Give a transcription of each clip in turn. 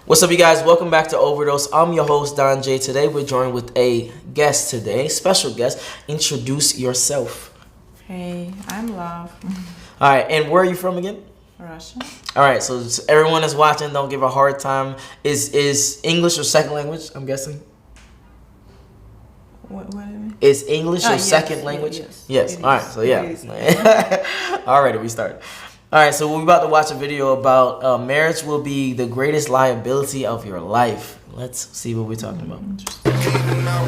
What's up, you guys? Welcome back to Overdose. I'm your host, Don Jaye. Today, we're joined with a guest today, special guest. Introduce yourself. Hey, I'm Love. All right, and where are you from again? Russia. All right, so everyone that's watching, don't give a hard time. Is English your second language, I'm guessing? What do you mean? Is English your yes, second language? Yes. All right, so yeah. All right, we start. All right, so we're about to watch a video about marriage will be the greatest liability of your life. Let's see what we're talking about.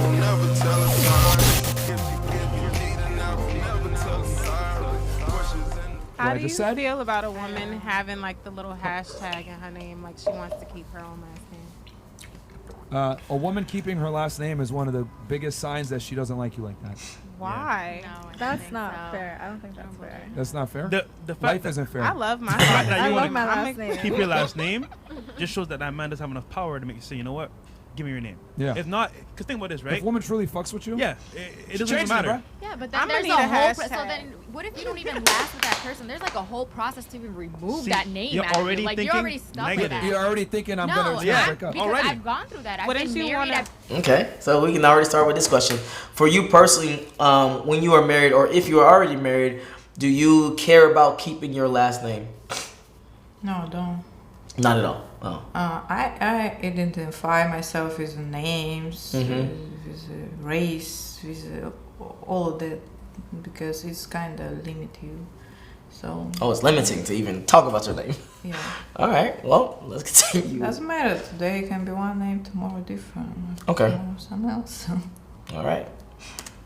How do you feel about a woman having like the little hashtag in her name, like she wants to keep her own last name? A woman keeping her last name is one of the biggest signs that she doesn't like you like that. Why? No, that's not fair. I don't think that's fair. That's not fair? The fact Life that isn't fair. I love my fact that I you love wanna my last name. keep your last name just shows that man doesn't have enough power to make you say, you know what, give me your name. Yeah. If not, because think about this, right? If a woman truly fucks with you, Yeah, it doesn't even matter. Yeah, but then I'ma there's need a a whole. hashtag. So then, what if you don't even last with that person? There's like a whole process to even remove See, that name. you're out of you. already Like you're thinking already stuck with negative. that. you're already thinking I'm no, going to yeah. break up. because Already. I've gone through that. I've Wouldn't been you married. wanna- Okay, so we can already start with this question. For you personally, when you are married, or if you are already married, do you care about keeping your last name? No, don't. Not at all. Oh. I identify myself with names, Mhm. with race, with all of that, because it's kind of limit you. So. Oh, it's limiting to even talk about your name. Yeah. All right, well, let's continue. Doesn't matter. Today can be one name, tomorrow different. Okay. Tomorrow something else. All right.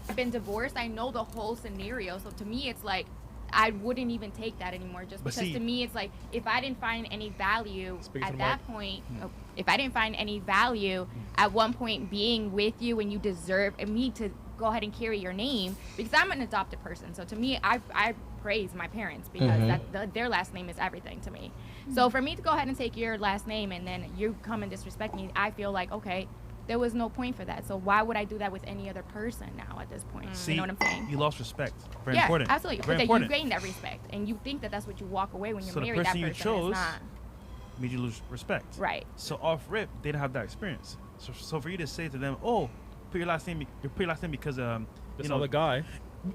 I've been divorced. I know the whole scenario. So to me, it's like I wouldn't even take that anymore. Just But because see- to me, it's like if I didn't find any value Speak to at the that point, if I didn't find any value at one point being with you and you deserve me to go ahead and carry your name, because I'm an adopted person. So to me, I praise my parents because Mhm. their last name is everything to me. So for me to go ahead and take your last name and then you come and disrespect me, I feel like, okay, there was no point for that. So why would I do that with any other person now at this point? See, You know what I'm saying? you lost respect. Very Yeah, important. absolutely. Very But that important. you gain that respect, and you think that that's what you walk away when you're So the married. That person you person chose- is not Made you lose respect. right. So off rip, they didn't have that experience. So for you to say to them, oh, put your last name because Just you know, the guy.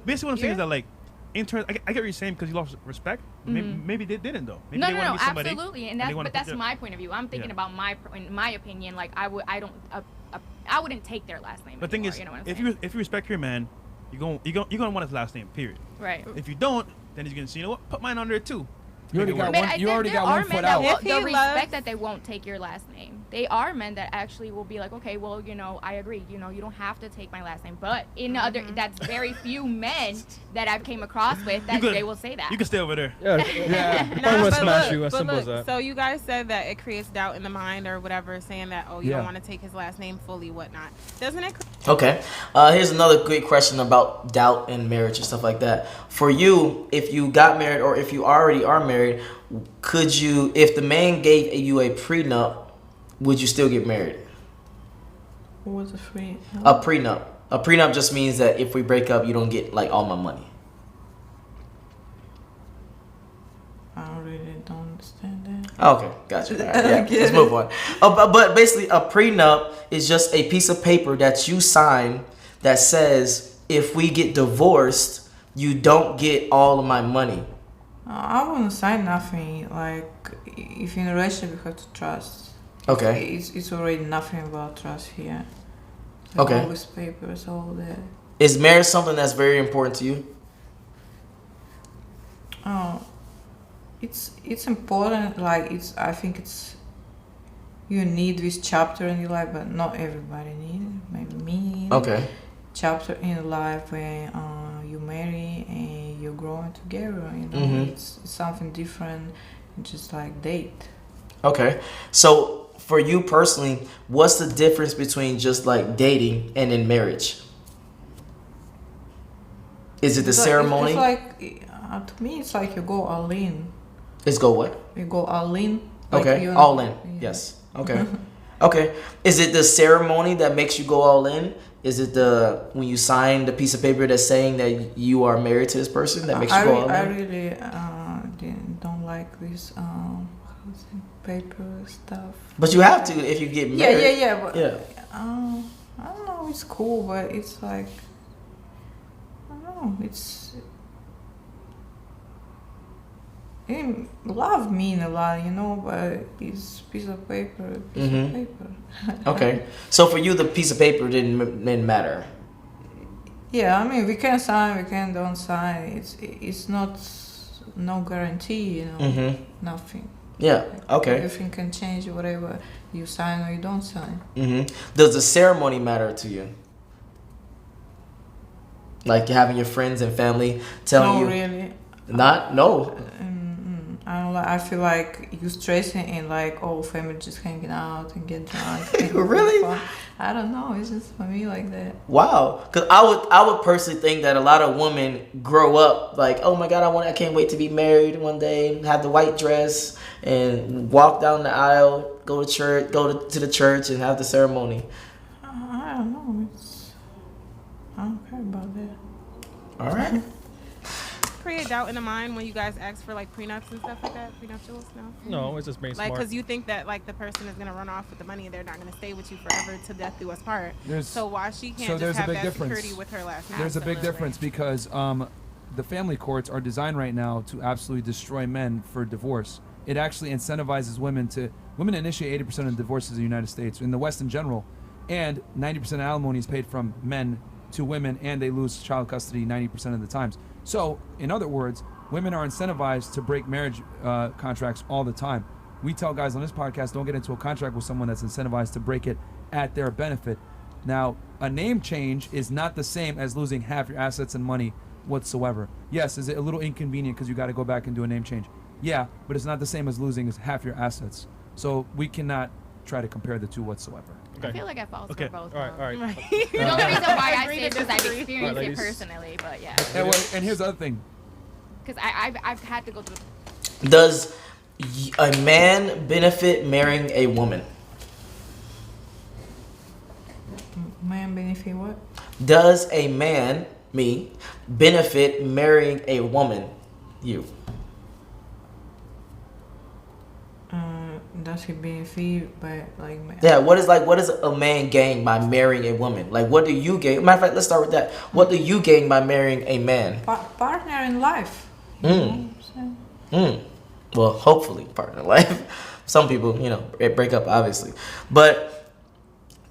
basically what I'm saying is Yeah. that like, in turn, I get what you're saying because you lost respect. Maybe they didn't though. Maybe No, they wanna no, meet somebody, absolutely, and and they wanna but that's put my point of view. I'm thinking Yeah. about in my opinion, like I wouldn't take their last name. The thing anymore, is, you know what I'm if saying? you respect your man, you're gonna want his last name. Period. Right. If you don't, then he's gonna say, you know what, put mine under it too. You already Make it got work. one. You already there got are one men foot that out. will- If the he respect loves- that they won't take your last name. They are men that actually will be like, okay, well, you know, I agree. You know, you don't have to take my last name. But in other, that's very few men that I've came across with that could- they will say that. You can stay over there. Yeah. Yeah. Probably want to smash you. As but simple as look, that. so you guys said that it creates doubt in the mind or whatever, saying that, oh, you Yeah. don't want to take his last name fully, whatnot. Doesn't it? Okay. Here's another great question about doubt and marriage and stuff like that. For you, if you got married or if you already are married, could you, if the man gave you a prenup, would you still get married? What was the free? A prenup. A prenup just means that if we break up, you don't get like all my money. I really don't understand that. Okay, gotcha. All right, yeah, let's move on. But basically, a prenup is just a piece of paper that you sign that says if we get divorced, you don't get all of my money. I wouldn't sign nothing. Like, if in a relationship, you have to trust. Okay. It's already nothing about trust here. Okay. All these papers, all that. Is marriage something that's very important to you? Oh, it's important. Like I think you need this chapter in your life, but not everybody need it. Maybe me need Okay. chapter in your life when you marry and you're growing together. You know, Mhm. it's something different. Just like date. Okay. So for you personally, what's the difference between just like dating and in marriage? Is it the ceremony? It's like to me, it's like you go all in. Let's go what? You go all in. Like Okay. you All in. Yeah. Yes. Okay. Okay. Is it the ceremony that makes you go all in? Is it the when you sign the piece of paper that's saying that you are married to this person that makes you go all in? I really don't like this paper stuff. But you have to if you get married. Yeah. But Yeah. I don't know. It's cool, but it's like I don't know. It's love mean a lot, you know. But it's piece of paper. Piece of paper. Okay. So for you, the piece of paper didn't matter. Yeah, I mean, we can sign, we can don't sign. It's not no guarantee, you know. Nothing. Yeah. Okay. Everything can change, whatever you sign or you don't sign. Does the ceremony matter to you? Like having your friends and family telling you? No, really. Not? No. I don't like. I feel like you stressing and like family just hanging out and get drunk. And Really? fun. I don't know. It's just for me like that. Wow. Because I would personally think that a lot of women grow up like, oh my God, I can't wait to be married one day, have the white dress and walk down the aisle, go to church, to the church and have the ceremony. I don't know. I don't care about that. All right. Create doubt in the mind when you guys ask for like prenups and stuff like that, prenuptials? No, No, it's just being like smart. because you think that like the person is gonna run off with the money, they're not gonna stay with you forever to death do us part. So why she can't just have that security with her last name? There's a big difference because the family courts are designed right now to absolutely destroy men for divorce. It actually incentivizes women initiate 80% of divorces in the United States, in the West in general, and 90% of alimony is paid from men to women, and they lose child custody 90% of the times. So, in other words, women are incentivized to break marriage contracts all the time. We tell guys on this podcast, don't get into a contract with someone that's incentivized to break it at their benefit. Now, a name change is not the same as losing half your assets and money whatsoever. Yes, is it a little inconvenient because you got to go back and do a name change? Yeah, but it's not the same as losing half your assets. So we cannot try to compare the two whatsoever. I feel like I falls for both. All right. The only reason why I say it is because I've disagree. experienced it ladies. personally, but yeah. And here's the other thing. Because I've had to go through. Does a man benefit marrying a woman? Man benefit what? Does a man, me, benefit marrying a woman? You. Does he benefit by like? Yeah, what does a man gain by marrying a woman? Like, what do you gain? Matter of fact, let's start with that. What do you gain by marrying a man? Partner in life. You know what I'm saying? Well, hopefully, partner in life. Some people, break up, obviously. But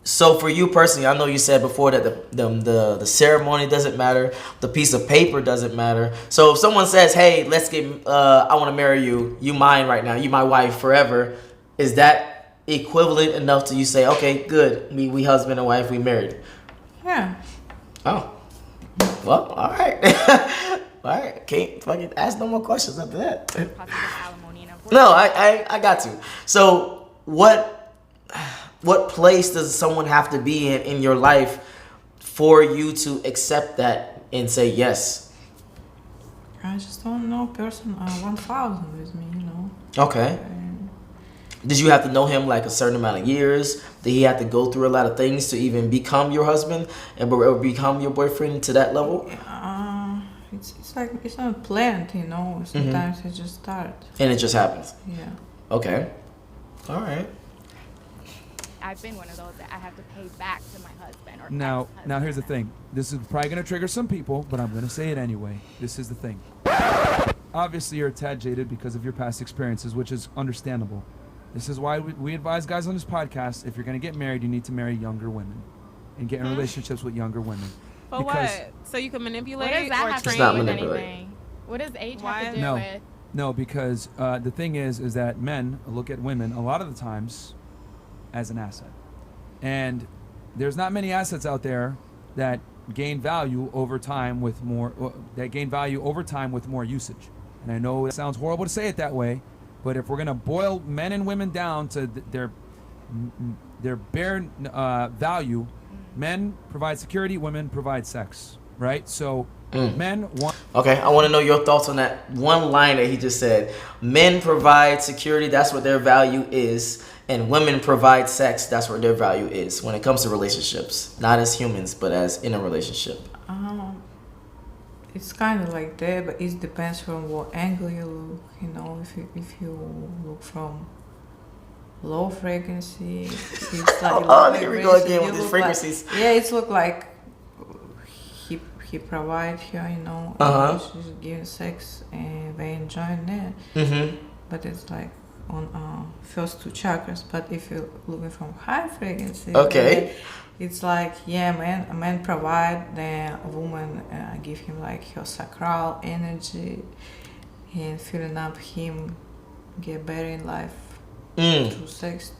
so for you personally, I know you said before that the ceremony doesn't matter, the piece of paper doesn't matter. So if someone says, "Hey, I want to marry you. You mine right now. You my wife forever," is that equivalent enough to you say, "Okay, good. We husband and wife. We married." Yeah. Oh. Well, all right. All right. Can't fucking ask no more questions after that. Possible alimony and abortion. No, I got to. So what place does someone have to be in your life for you to accept that and say yes? I just don't know person 1,000 with me, you know. Okay. Did you have to know him like a certain amount of years? Did he have to go through a lot of things to even become your husband or become your boyfriend to that level? It's like it's not planned, you know. Sometimes it just starts. And it just happens. Yeah. Okay. All right. I've been one of those that I have to pay back to my husband or Now ex-husband. here's the thing. This is probably going to trigger some people, but I'm going to say it anyway. This is the thing. Obviously, you're a tad jaded because of your past experiences, which is understandable. This is why we advise guys on this podcast, if you're going to get married, you need to marry younger women and get in relationships with younger women. But what? So you can manipulate What does that or have to It's not do with manipulate. anything? What does age Why? have to do No. with? No, because the thing is that men look at women a lot of the times as an asset. And there's not many assets out there that gain value over time with more usage. And I know it sounds horrible to say it that way, but if we're going to boil men and women down to their bare value, men provide security, women provide sex, right? So men want... Okay, I want to know your thoughts on that one line that he just said. Men provide security, that's what their value is. And women provide sex, that's what their value is when it comes to relationships. Not as humans, but as in a relationship. It's kind of like that, but it depends from what angle you look. You know, if you look from low frequency. It's like Oh, here we go again with these frequencies. It's look like he provide her, she's giving sex and they enjoying that. Mm-hmm. But it's like on first two chakras. But if you're looking from high frequency, Okay. it's like a man provide, then a woman give him like her sacral energy and filling up him get better in life through sex,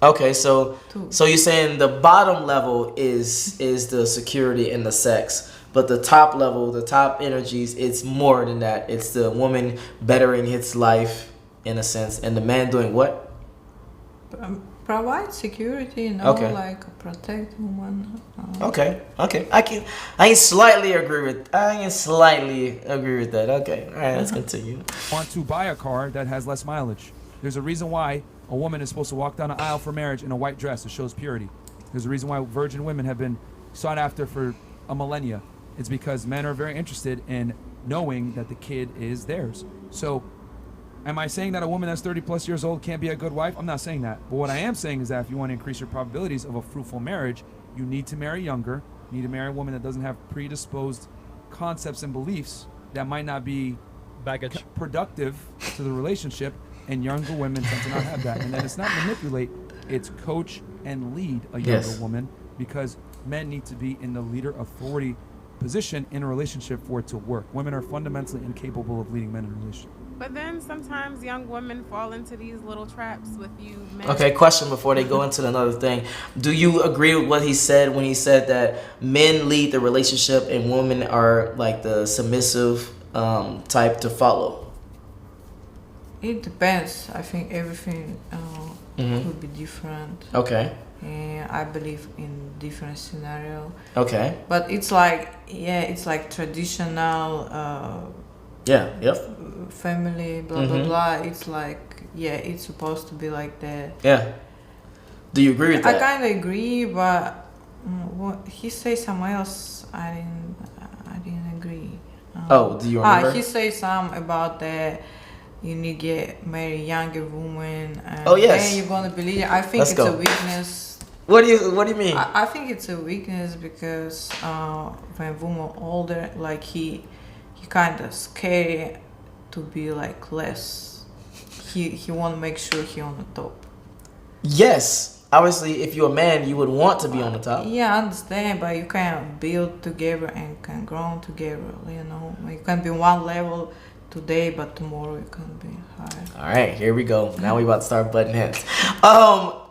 Okay, so too. so you're saying the bottom level is the security and the sex, but the top level, the top energies, it's more than that. It's the woman bettering his life in a sense, and the man doing what? Provide security, Okay. like protect woman. Okay. I can slightly agree with that. Okay. All right, let's continue. Want to buy a car that has less mileage. There's a reason why a woman is supposed to walk down an aisle for marriage in a white dress. It shows purity. There's a reason why virgin women have been sought after for a millennia. It's because men are very interested in knowing that the kid is theirs. So, am I saying that a woman that's 30 plus years old can't be a good wife? I'm not saying that. But what I am saying is that if you want to increase your probabilities of a fruitful marriage, you need to marry younger. You need to marry a woman that doesn't have predisposed concepts and beliefs that might not be Baggage. productive to the relationship, and younger women tend to not have that. And then it's not manipulate, it's coach and lead a younger woman, because men need to be in the leader authority position in a relationship for it to work. Women are fundamentally incapable of leading men in a relationship. But then sometimes young women fall into these little traps with you men. Okay, question before they go into another thing. Do you agree with what he said when he said that men lead the relationship and women are like the submissive type to follow? It depends. I think everything could be different. Okay. And I believe in different scenario. Okay. But it's like traditional Yep. family, blah blah blah. It's like it's supposed to be like that. Yeah. Do you agree with I that? kind of agree, but what he says somewhere else, I didn't agree. Do you remember? He says something about that. You need to get marry younger woman. And Oh, yes. then you're gonna believe. I think Let's it's go. a weakness. What do you mean? I think it's a weakness because when woman older, like he kind of scary to be like less. He want to make sure he on the top. Yes. Obviously, if you're a man, you would want to be on the top. Yeah, I understand, but you can build together and can grow together. You can be one level today, but tomorrow you can be higher. All right, here we go. Now we about to start butting heads.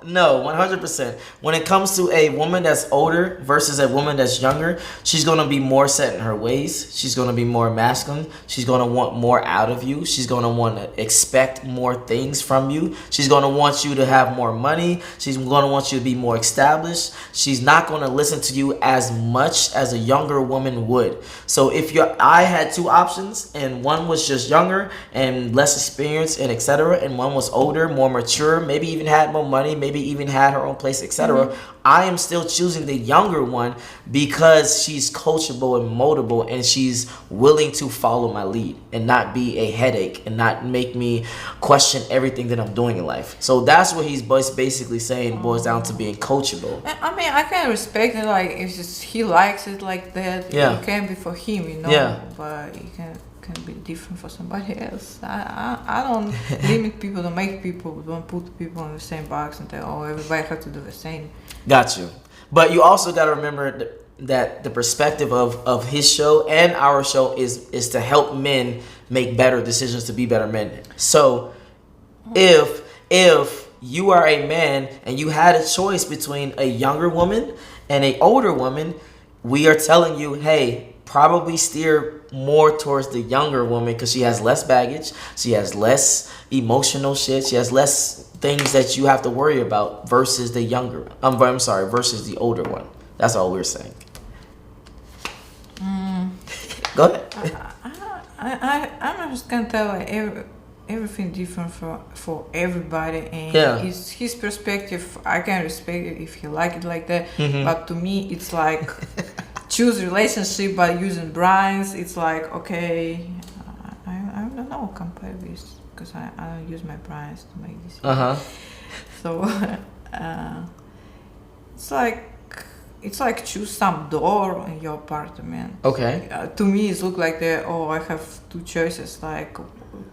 No, 100%. When it comes to a woman that's older versus a woman that's younger, she's going to be more set in her ways. She's going to be more masculine. She's going to want more out of you. She's going to want to expect more things from you. She's going to want you to have more money. She's going to want you to be more established. She's not going to listen to you as much as a younger woman would. So if I had two options, and one was just younger and less experienced and etc., and one was older, more mature, maybe even had more money, maybe even had her own place, etc., I am still choosing the younger one because she's coachable and moldable, and she's willing to follow my lead and not be a headache and not make me question everything that I'm doing in life. So that's what he's basically saying, boils down to being coachable. I mean, I can respect it. Like, it's just he likes it like that. Yeah. It can be for him, Yeah. But it can be different for somebody else. I don't limit people, don't make people, don't put people in the same box and tell, everybody has to do the same. Got you. But you also got to remember that the perspective of his show and our show is to help men make better decisions to be better men. So if you are a man and you had a choice between a younger woman and an older woman, we are telling you, hey, probably steer more towards the younger woman because she has less baggage, she has less emotional shit, she has less things that you have to worry about versus the versus the older one. That's all we're saying. Go ahead. I'm just gonna tell everything different for everybody, and it's his perspective. I can respect it if he like it like that, but to me it's like choose relationship by using brains. It's like, okay, I don't know, compare this because I don't use my brains to make this. So it's like choose some door in your apartment. Okay. To me, it look like I have two choices. Like,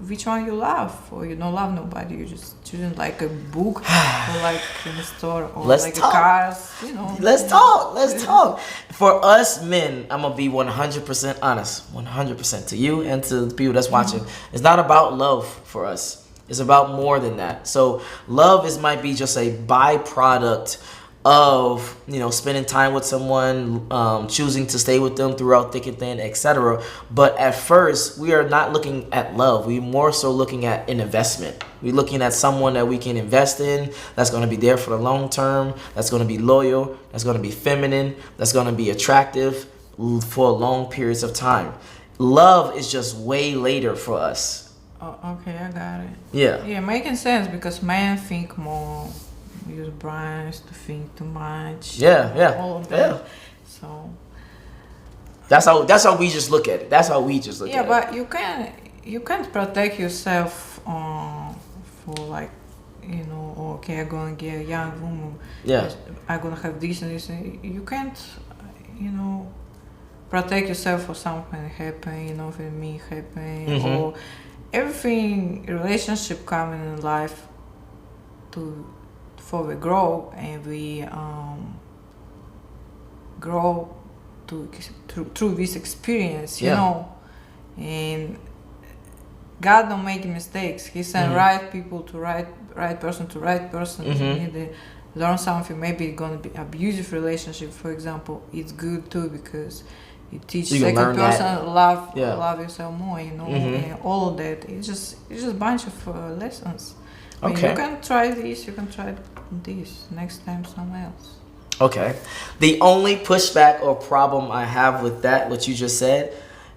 which one you love, or you don't love nobody. You just choosing like a book, or like in a store, or Let's like talk. a cars. You know. Let's talk. For us men, I'm gonna be 100% honest, 100% to you and to the people that's watching. It's not about love for us. It's about more than that. So love might be just a byproduct of, you know, spending time with someone, choosing to stay with them throughout thick and thin, etc. But at first, we are not looking at love. We're more so looking at an investment. We're looking at someone that we can invest in, that's going to be there for the long term, that's going to be loyal, that's going to be feminine, that's going to be attractive for long periods of time. Love is just way later for us. Oh, okay, I got it. Yeah. Yeah, making sense because men think more. Use brains to think too much. Yeah. All of that. Yeah. So that's how we just look at it. That's how we just look at it. Yeah, but you can't protect yourself for like, you know, okay, I'm gonna get a young woman. Yeah. I'm gonna have this and this. You can't, you know, protect yourself for something happen. You know, for me happen or everything relationship coming in life before we grow and we grow through this experience, you know, and God don't make mistakes. He sent right people to right person to right person. You need to learn something. Maybe it's gonna be abusive relationship, for example. It's good too because it teaches second person love yourself more, you know, and all of that. It's just a bunch of lessons. I mean, you can try this, you can try this, next time somewhere else. Okay. The only pushback or problem I have with that, what you just said,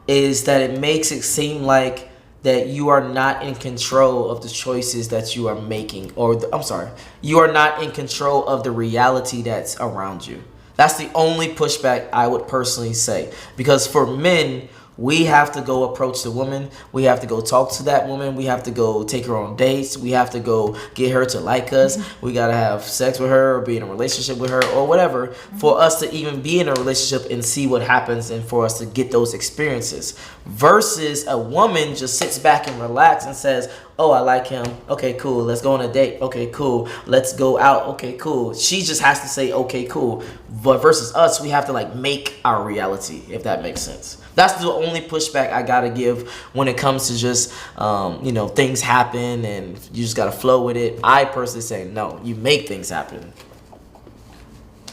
is that it makes it seem like that you are not in control of the choices that you are making. You are not in control of the reality that's around you. That's the only pushback I would personally say. Because for men, we have to go approach the woman. We have to go talk to that woman. We have to go take her on dates. We have to go get her to like us. We got to have sex with her or be in a relationship with her or whatever for us to even be in a relationship and see what happens and for us to get those experiences. Versus a woman just sits back and relax and says, oh, I like him. Okay, cool. Let's go on a date. Okay, cool. Let's go out. Okay, cool. She just has to say, okay, cool. But versus us, we have to like make our reality, if that makes sense. That's the only pushback I gotta give when it comes to just, you know, things happen and you just gotta flow with it. I personally say, no, you make things happen.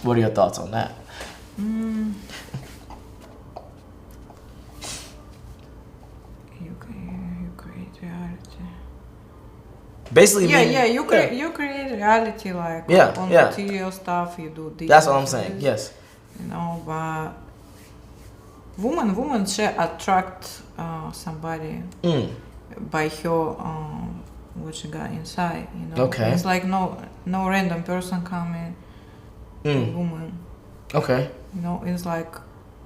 What are your thoughts on that? You create reality. Basically, you create reality like on material stuff. You do this. That's what I'm saying. Yes. You know, but woman should attract somebody by her what she got inside. You know. Okay. It's like no random person coming. Woman. Okay. You know, it's like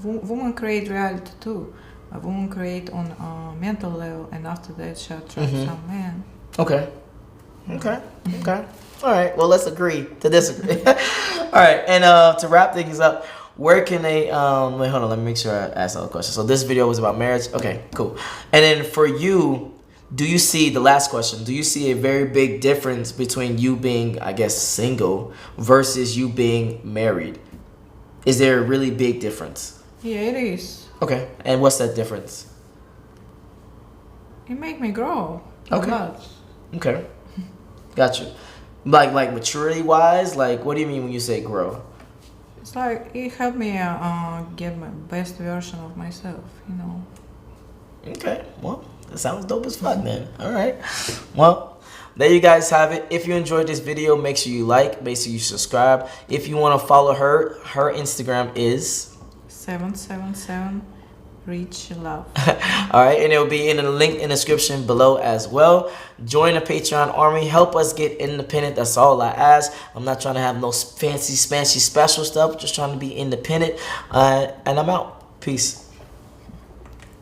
woman create reality too. A woman create on a mental level, and after that she attract some man. Okay. All right. Well, let's agree to disagree. All right. And to wrap things up, where can they? Wait, hold on. Let me make sure I ask all the questions. So this video was about marriage. Okay, cool. And then for you, do you see the last question? Do you see a very big difference between you being, I guess, single versus you being married? Is there a really big difference? Yeah, it is. Okay. And what's that difference? It make me grow. Okay. A lot. Okay. Gotcha. Like maturity wise, like what do you mean when you say grow? It's like it helped me get my best version of myself, you know. Okay. Well, that sounds dope as fuck then. All right. Well, there you guys have it. If you enjoyed this video, make sure you like, make sure you subscribe. If you want to follow her Instagram is 777 Reach Love. All right, and it will be in the link in the description below as well. Join the Patreon army. Help us get independent. That's all I ask. I'm not trying to have no fancy, spancy, special stuff. Just trying to be independent. And I'm out. Peace.